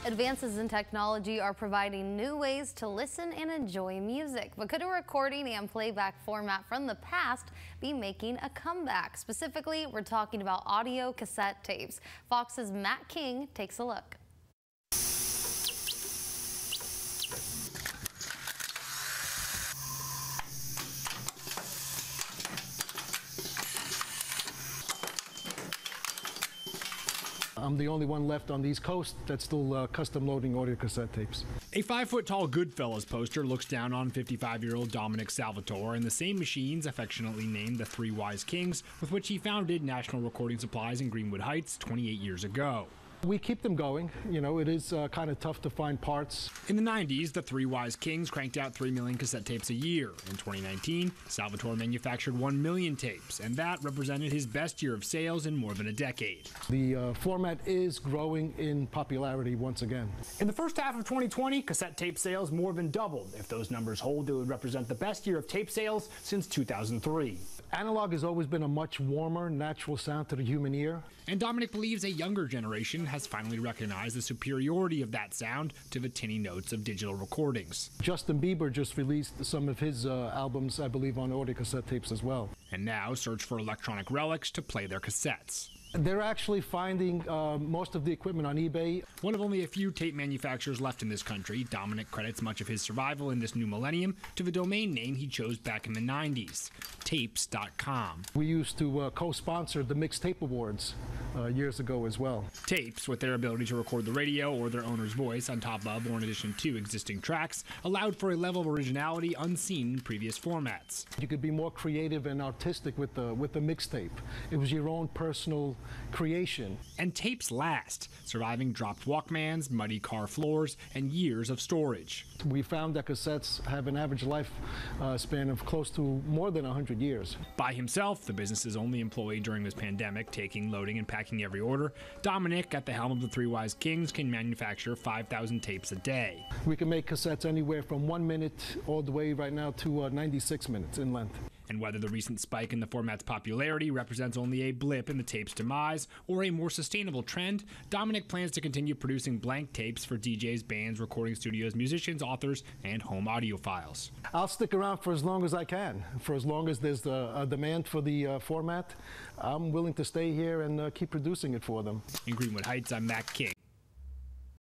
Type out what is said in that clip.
Advances in technology are providing new ways to listen and enjoy music. But could a recording and playback format from the past be making a comeback? Specifically, we're talking about audio cassette tapes. Fox's Matt King takes a look. I'm the only one left on the East Coast that's still custom loading audio cassette tapes. A 5-foot-tall Goodfellas poster looks down on 55-year-old Dominic Salvatore and the same machines affectionately named the Three Wise Kings, with which he founded National Recording Supplies in Greenwood Heights 28 years ago. We keep them going. You know, it is kind of tough to find parts. In the 90s, the Three Wise Kings cranked out 3 million cassette tapes a year. In 2019, Salvatore manufactured 1 million tapes, and that represented his best year of sales in more than a decade. The format is growing in popularity once again. In the first half of 2020, cassette tape sales more than doubled. If those numbers hold, it would represent the best year of tape sales since 2003. Analog has always been a much warmer, natural sound to the human ear. And Dominic believes a younger generation has finally recognized the superiority of that sound to the tinny notes of digital recordings. Justin Bieber just released some of his albums, I believe, on audio cassette tapes as well. And now search for electronic relics to play their cassettes. They're actually finding most of the equipment on eBay. One of only a few tape manufacturers left in this country, Dominic credits much of his survival in this new millennium to the domain name he chose back in the 90s, tapes.com. We used to co-sponsor the Mixtape Awards years ago as well. Tapes, with their ability to record the radio or their owner's voice on top of or in addition to existing tracks, allowed for a level of originality unseen in previous formats. You could be more creative and artistic with the mixtape. It was your own personal creation. And tapes last, surviving dropped Walkmans, muddy car floors, and years of storage. We found that cassettes have an average life span of close to more than 100 years. By himself, the business's only employee during this pandemic, taking, loading, and packing every order, Dominic, at the helm of the Three Wise Kings, can manufacture 5,000 tapes a day. We can make cassettes anywhere from 1 minute all the way right now to 96 minutes in length. And whether the recent spike in the format's popularity represents only a blip in the tape's demise or a more sustainable trend, Dominic plans to continue producing blank tapes for DJs, bands, recording studios, musicians, authors, and home audiophiles. I'll stick around for as long as I can. For as long as there's a demand for the format, I'm willing to stay here and keep producing it for them. In Greenwood Heights, I'm Matt King.